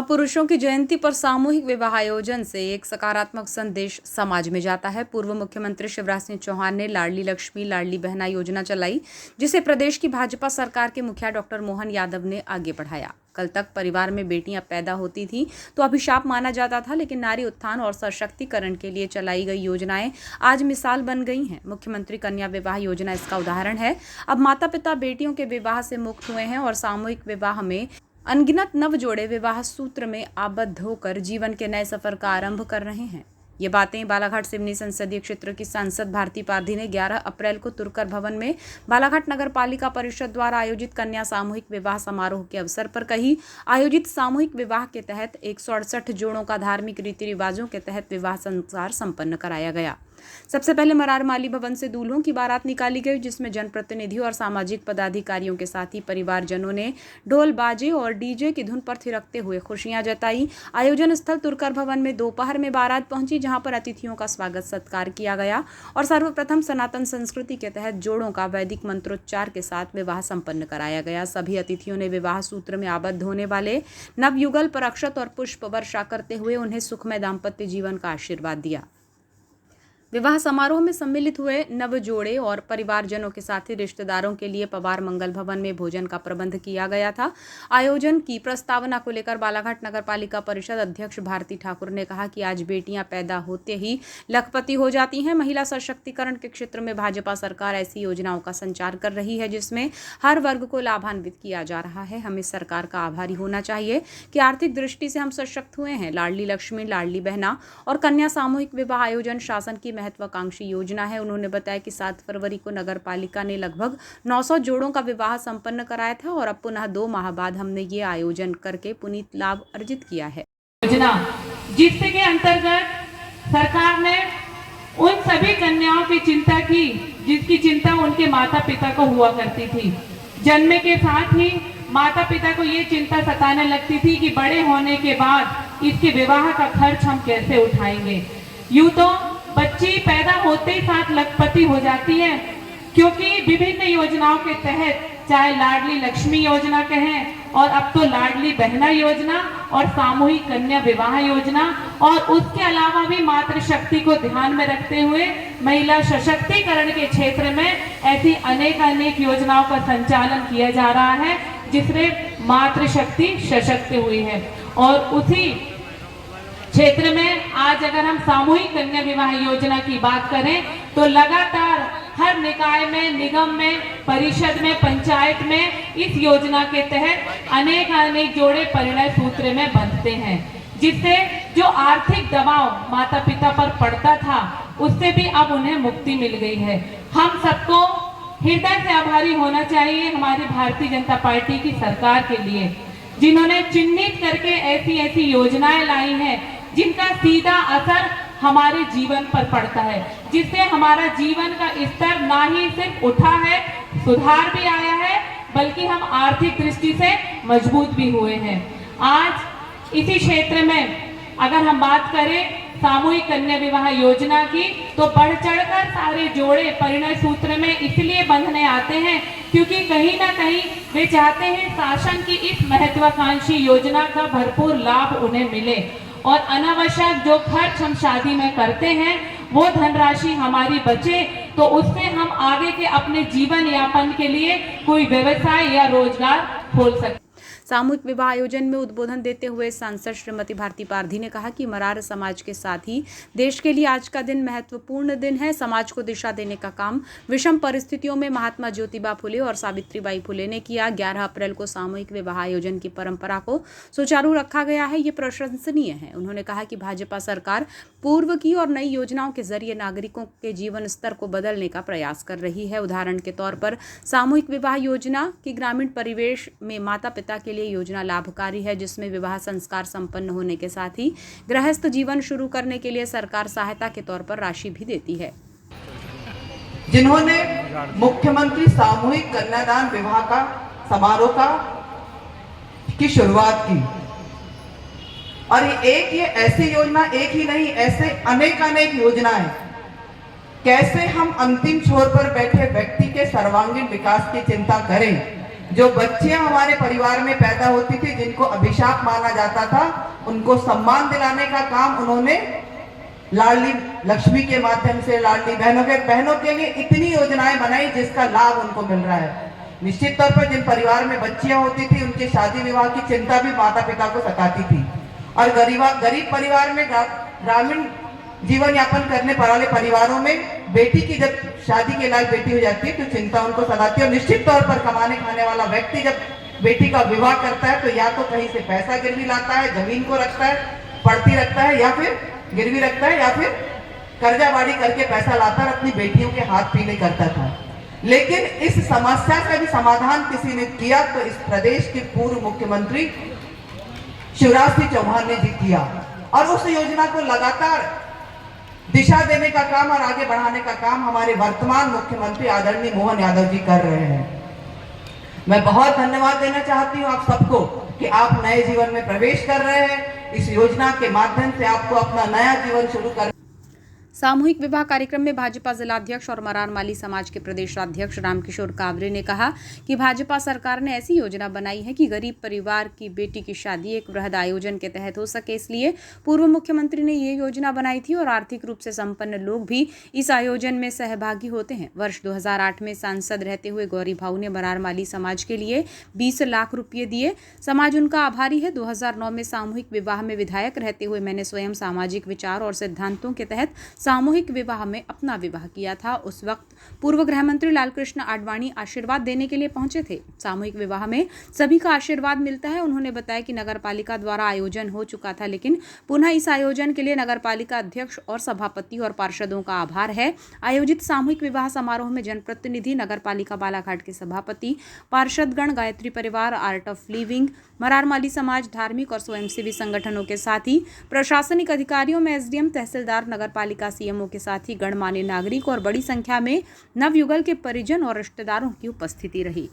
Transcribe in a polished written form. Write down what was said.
महापुरुषों की जयंती पर सामूहिक विवाह आयोजन से एक सकारात्मक संदेश समाज में जाता है। पूर्व मुख्यमंत्री शिवराज सिंह चौहान ने लाडली लक्ष्मी लाडली बहना योजना चलाई, जिसे प्रदेश की भाजपा सरकार के मुखिया डॉक्टर मोहन यादव ने आगे बढ़ाया। कल तक परिवार में बेटियां पैदा होती थीं तो अभिशाप माना जाता था, लेकिन नारी उत्थान और सशक्तिकरण के लिए चलाई गई योजनाएं आज मिसाल बन गई हैं। मुख्यमंत्री कन्या विवाह योजना इसका उदाहरण है। अब माता पिता बेटियों के विवाह से मुक्त हुए हैं और सामूहिक विवाह में अनगिनत नवजोड़े विवाह सूत्र में आबद्ध होकर जीवन के नए सफर का आरंभ कर रहे हैं। ये बातें बालाघाट सिवनी संसदीय क्षेत्र की सांसद भारती पारधी ने 11 अप्रैल को तुरकर भवन में बालाघाट नगर पालिका परिषद द्वारा आयोजित कन्या सामूहिक विवाह समारोह के अवसर पर कही। आयोजित सामूहिक विवाह के तहत 168 जोड़ों का धार्मिक रीति रिवाजों के तहत विवाह संस्कार संपन्न कराया गया। सबसे पहले मरार माली भवन से दूल्हों की बारात निकाली गई, जिसमें जनप्रतिनिधियों और सामाजिक पदाधिकारियों के साथ ही परिवारजनों ने ढोल बाजे और डीजे की धुन पर थिरकते हुए खुशियां जताई। आयोजन स्थल तुरकर भवन में दोपहर में बारात पहुंची, जहां पर अतिथियों का स्वागत सत्कार किया गया और सर्वप्रथम सनातन संस्कृति के तहत जोड़ों का वैदिक मंत्रोच्चार के साथ विवाह संपन्न कराया गया। सभी अतिथियों ने विवाह सूत्र में आबद्ध होने वाले नवयुगल पर अक्षत और पुष्प वर्षा करते हुए उन्हें सुखमय दाम्पत्य जीवन का आशीर्वाद दिया। विवाह समारोह में सम्मिलित हुए नवजोड़े और परिवारजनों के साथ ही रिश्तेदारों के लिए पवार मंगल भवन में भोजन का प्रबंध किया गया था। आयोजन की प्रस्तावना को लेकर बालाघाट नगर पालिका परिषद अध्यक्ष भारती ठाकुर ने कहा कि आज बेटियां पैदा होते ही लखपति हो जाती हैं। महिला सशक्तिकरण के क्षेत्र में भाजपा सरकार ऐसी योजनाओं का संचार कर रही है, जिसमें हर वर्ग को लाभान्वित किया जा रहा है। हमें सरकार का आभारी होना चाहिए कि आर्थिक दृष्टि से हम सशक्त हुए हैं। लाडली लक्ष्मी लाडली बहना और कन्या सामूहिक विवाह आयोजन शासन की महत्वाकांक्षी योजना है। उन्होंने बताया कि 7 फरवरी को नगर पालिका ने लगभग 900 जोड़ों का विवाह संपन्न कराया था और अब पुनः 2 माह बाद हमने ये आयोजन करके पुनीत लाभ अर्जित किया है। योजना जिसके अंतर्गत सरकार ने उन सभी कन्याओं की चिंता की जिसकी चिंता उनके माता पिता को हुआ करती थी। जन्म के साथ ही माता पिता को ये चिंता सताने लगती थी कि बड़े होने के बाद इसके विवाह का खर्च हम कैसे उठाएंगे। यूं तो बच्ची पैदा होते ही साथ लखपति हो जाती है, क्योंकि विभिन्न योजनाओं के तहत चाहे लाडली लक्ष्मी योजना कहें और अब तो लाडली बहना योजना और सामूहिक कन्या विवाह योजना और उसके अलावा भी मातृशक्ति को ध्यान में रखते हुए महिला सशक्तिकरण के क्षेत्र में ऐसी अनेक योजनाओं का संचालन किया जा रहा है, जिससे मातृशक्ति सशक्त हुई है। और उसी क्षेत्र में आज अगर हम सामूहिक कन्या विवाह योजना की बात करें तो लगातार हर निकाय में, निगम में, परिषद में, पंचायत में इस योजना के तहत अनेक जोड़े परिणय सूत्र में बंधते हैं, जिससे जो आर्थिक दबाव माता पिता पर पड़ता था उससे भी अब उन्हें मुक्ति मिल गई है। हम सबको हृदय से आभारी होना चाहिए हमारी भारतीय जनता पार्टी की सरकार के लिए, जिन्होंने चिन्हित करके ऐसी योजनाएं लाई हैं जिनका सीधा असर हमारे जीवन पर पड़ता है, जिससे हमारा जीवन का स्तर ना ही सिर्फ उठा है, सुधार भी आया है, बल्कि हम आर्थिक दृष्टि से मजबूत भी हुए हैं। आज इसी क्षेत्र में अगर हम बात करें सामूहिक कन्या विवाह योजना की, तो बढ़ चढ़कर सारे जोड़े परिणय सूत्र में इसलिए बंधने आते हैं क्योंकि कहीं ना कहीं वे चाहते हैं शासन की इस महत्वाकांक्षी योजना का भरपूर लाभ उन्हें मिले और अनावश्यक जो खर्च हम शादी में करते हैं वो धनराशि हमारी बचे, तो उससे हम आगे के अपने जीवन यापन के लिए कोई व्यवसाय या रोजगार खोल सकते। सामूहिक विवाह आयोजन में उद्बोधन देते हुए सांसद श्रीमती भारती पारधी ने कहा कि मरार समाज के साथ ही देश के लिए आज का दिन महत्वपूर्ण दिन है। समाज को दिशा देने का काम विषम परिस्थितियों में महात्मा ज्योतिबा फुले और सावित्रीबाई फुले ने किया। 11 अप्रैल को सामूहिक विवाह आयोजन की परंपरा को सुचारू रखा गया है, ये प्रशंसनीय है। उन्होंने कहा कि भाजपा सरकार पूर्व की और नई योजनाओं के जरिए नागरिकों के जीवन स्तर को बदलने का प्रयास कर रही है। उदाहरण के तौर पर सामूहिक विवाह योजना की ग्रामीण परिवेश में माता पिता के लिए योजना लाभकारी है, जिसमें विवाह संस्कार संपन्न होने के साथ ही गृहस्थ जीवन शुरू करने के लिए सरकार सहायता के तौर पर राशि भी देती है। जिन्होंने मुख्यमंत्री सामूहिक कन्यादान विवाह का समारोह की शुरुआत की, और ये ऐसी योजना एक ही नहीं, ऐसे अनेक योजनाएं, कैसे हम अंतिम छोर पर बैठे व्यक्ति के सर्वांगीण विकास की चिंता करें, जो बच्चियां हमारे परिवार में पैदा होती थी, जिनको अभिशाप माना जाता था, उनको सम्मान दिलाने का काम उन्होंने लाडली लक्ष्मी के माध्यम से लाडली बहनों के लिए इतनी योजनाएं बनाई जिसका लाभ उनको मिल रहा है। निश्चित तौर पर जिन परिवार में बच्चियां होती थी उनके शादी विवाह की चिंता भी माता पिता को सताती थी, और गरीब परिवार में ग्रामीण जीवन यापन करने वाले परिवारों में बेटी की जब शादी के लायक बेटी हो जाती है तो चिंता उनको सताती है। और निश्चित तौर पर कमाने खाने वाला व्यक्ति जब बेटी का विवाह करता है तो या तो कहीं से पैसा गिरवी लाता है, जमीन को रखता है, पड़ती रखता है, या फिर गिरवी रखता है, या फिर कर्जाबाड़ी करके पैसा लाता और अपनी बेटियों के हाथ पीले करता था। लेकिन इस समस्या का भी समाधान किसी ने किया तो इस प्रदेश के पूर्व मुख्यमंत्री शिवराज सिंह चौहान ने जी किया, और उस योजना को लगातार दिशा देने का काम और आगे बढ़ाने का काम हमारे वर्तमान मुख्यमंत्री आदरणीय मोहन यादव जी कर रहे हैं। मैं बहुत धन्यवाद देना चाहती हूं आप सबको कि आप नए जीवन में प्रवेश कर रहे हैं। इस योजना के माध्यम से आपको अपना नया जीवन शुरू कर। सामूहिक विवाह कार्यक्रम में भाजपा जिलाध्यक्ष और मरारमाली समाज के प्रदेशाध्यक्ष रामकिशोर कावरे ने कहा कि भाजपा सरकार ने ऐसी योजना बनाई है कि गरीब परिवार की बेटी की शादी एक वृहद आयोजन के तहत हो सके, इसलिए पूर्व मुख्यमंत्री ने ये योजना बनाई थी और आर्थिक रूप से संपन्न लोग भी इस आयोजन में सहभागी होते हैं। वर्ष 2008 में सांसद रहते हुए गौरी भाऊ ने मरारमाली समाज के लिए 20 लाख रुपये दिए। समाज उनका आभारी है। 2009 में सामूहिक विवाह में विधायक रहते हुए मैंने स्वयं सामाजिक विचार और सिद्धांतों के तहत सामूहिक विवाह में अपना विवाह किया था। उस वक्त पूर्व गृह मंत्री लालकृष्ण आडवाणी आशीर्वाद देने के लिए पहुंचे थे। सामूहिक विवाह में सभी का आशीर्वाद मिलता है। उन्होंने बताया कि नगरपालिका द्वारा आयोजन हो चुका था, लेकिन पुनः इस आयोजन के लिए नगरपालिका अध्यक्ष और सभापति और पार्षदों का आभार है। आयोजित सामूहिक विवाह समारोह में जनप्रतिनिधि, नगरपालिका बालाघाट के सभापति, पार्षदगण, गायत्री परिवार, आर्ट ऑफ लिविंग, मरारमाली समाज, धार्मिक और स्वयंसेवी संगठनों के साथ ही प्रशासनिक अधिकारियों में एसडीएम, तहसीलदार, नगरपालिका सीएमओ के साथ ही गणमान्य नागरिक और बड़ी संख्या में नवयुगल के परिजन और रिश्तेदारों की उपस्थिति रही।